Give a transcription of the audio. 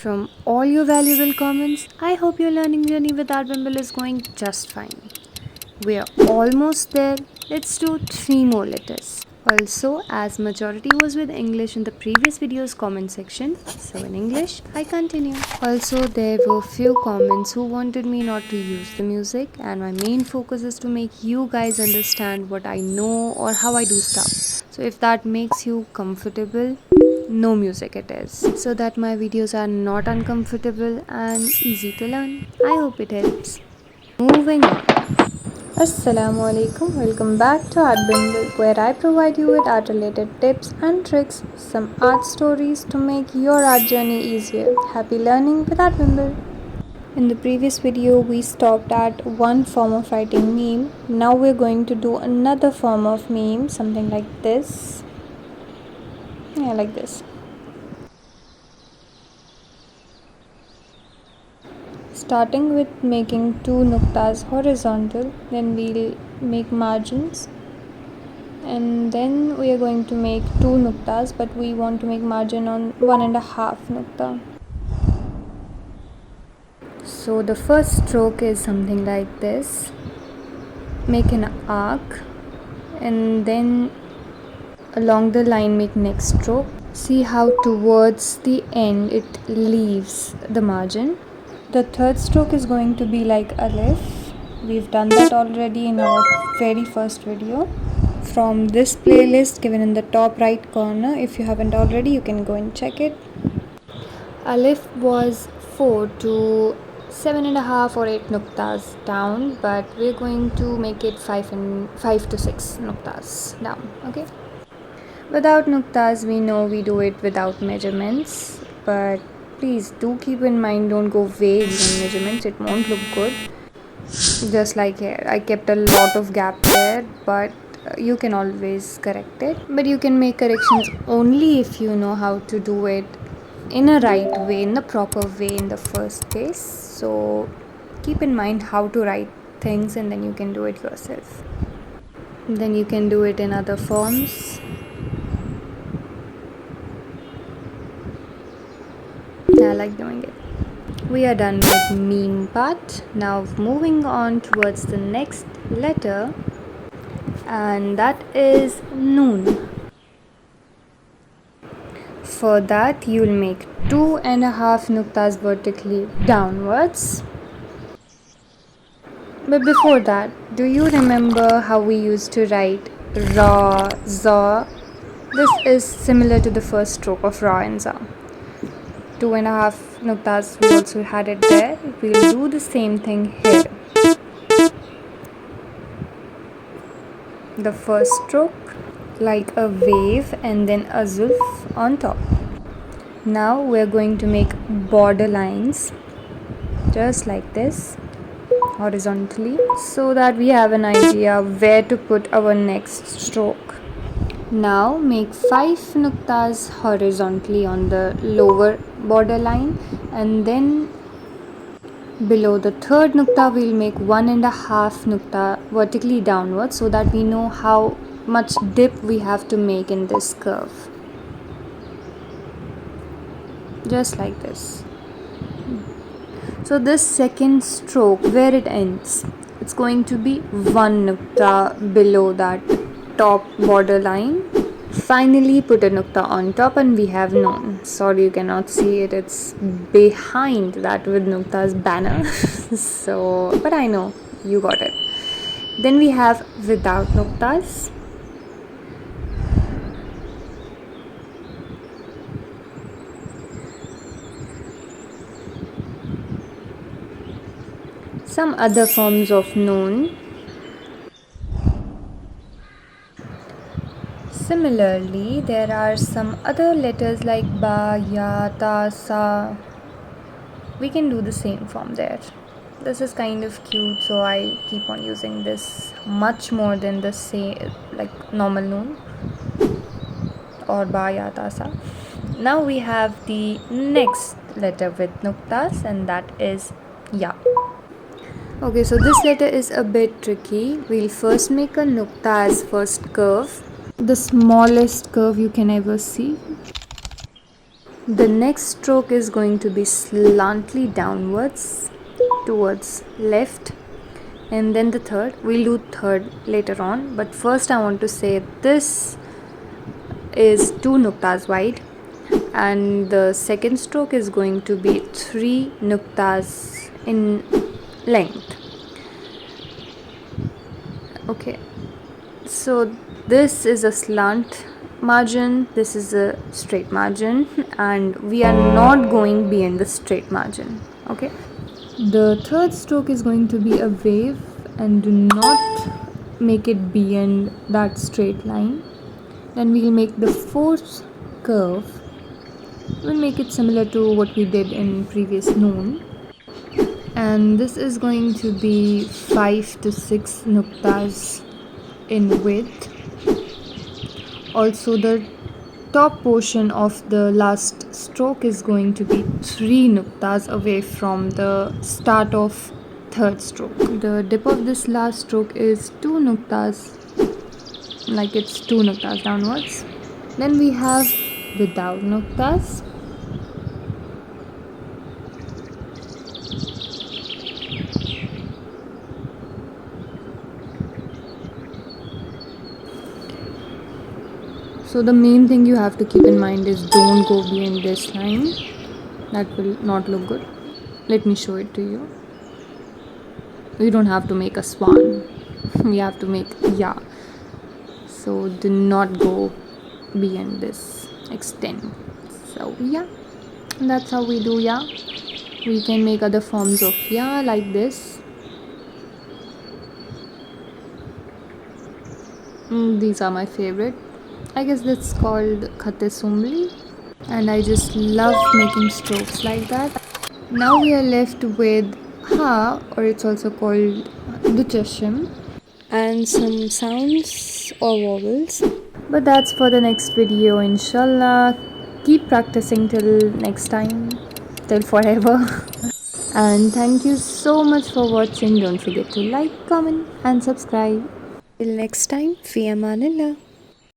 from all your valuable comments. I hope your learning journey with art.bimble is going just fine. We are almost there. Let's do 3 more letters. Also, as majority was with English in the previous video's comment section, so in English, I continue. Also, there were few comments who wanted me not to use the music, and my main focus is to make you guys understand what I know or how I do stuff. So if that makes you comfortable, no music it is, so that my videos are not uncomfortable and easy to learn. I hope it helps. Moving on. Assalamu alaikum, welcome back to art.bimble, where I provide you with art related tips and tricks, some art stories to make your art journey easier. Happy learning with art.bimble. In the previous video we stopped at one form of writing meme. Now we're going to do another form of meme, something like this. Yeah, like this. Starting with making 2 nuktas horizontal, then we'll make margins, and then we are going to make 2 nuktas, but we want to make margin on 1.5 nukta. So the first stroke is something like this. Make an arc, and then along the line make next stroke. See how towards the end it leaves the margin. The third stroke is going to be like alif. We've done that already in our very first video from this playlist given in the top right corner. If you haven't already, you can go and check it. Alif was 4 to 7.5 or 8 nuktas down, but we're going to make it 5 to 6 nuktas down. Okay. Without nuktas, we know we do it without measurements, but please do keep in mind, don't go vague in measurements, it won't look good. Just like here, I kept a lot of gap there, but you can always correct it. But you can make corrections only if you know how to do it in a right way, in the proper way in the first place. So keep in mind how to write things, and then you can do it yourself. Then you can do it in other forms. I like doing it. We are done with meme part. Now moving on towards the next letter, and that is noon. For that you'll make 2.5 nuktas vertically downwards. But before that, do you remember how we used to write ra, za? This is similar to the first stroke of ra and za. 2.5 nuktas, we also had it there. We'll do the same thing here. The first stroke like a wave, and then a zulf on top. Now we're going to make border lines just like this horizontally, so that we have an idea where to put our next stroke. Now make 5 nuktas horizontally on the lower border line, and then below the third nukta we'll make 1.5 nukta vertically downwards, so that we know how much dip we have to make in this curve. Just like this. So this second stroke, where it ends, it's going to be 1 nukta below that top border line. Finally put a nukta on top, and we have noon. Sorry you cannot see it, it's behind that with nukta's banner. So, but I know you got it. Then we have without nuktas. Some other forms of noon. Similarly, there are some other letters like ba, ya, ta, sa. We can do the same form there. This is kind of cute, so I keep on using this much more than the same like normal noon or ba, ya, ta, sa. Now we have the next letter with nuktas, and that is ya. Okay, so this letter is a bit tricky. We'll first make a nukta as first curve, the smallest curve you can ever see. The next stroke is going to be slightly downwards towards left, and then the third. We'll do third later on, but first I want to say this is 2 nuktas wide, and the second stroke is going to be 3 nuktas in length. Okay, so this is a slant margin, this is a straight margin, and we are not going beyond the straight margin. Okay, the third stroke is going to be a wave, and do not make it beyond that straight line. Then we'll make the fourth curve. We'll make it similar to what we did in previous noon, and this is going to be 5 to 6 nuktas in width. Also, the top portion of the last stroke is going to be 3 nuktas away from the start of third stroke. The dip of this last stroke is 2 nuktas, like it's 2 nuktas downwards. Then we have without nuktas. So the main thing you have to keep in mind is don't go beyond this line. That will not look good. Let me show it to you. You don't have to make a swan. You have to make ya. So do not go beyond this extent. So yeah, that's how we do ya. We can make other forms of ya like this. These are my favorite. I guess that's called khate sumli, and I just love making strokes like that. Now we are left with ha, or it's also called ducheshim, and some sounds or vowels. But that's for the next video, inshallah. Keep practicing till next time, till forever. And thank you so much for watching. Don't forget to like, comment and subscribe. Till next time, fi amanillah.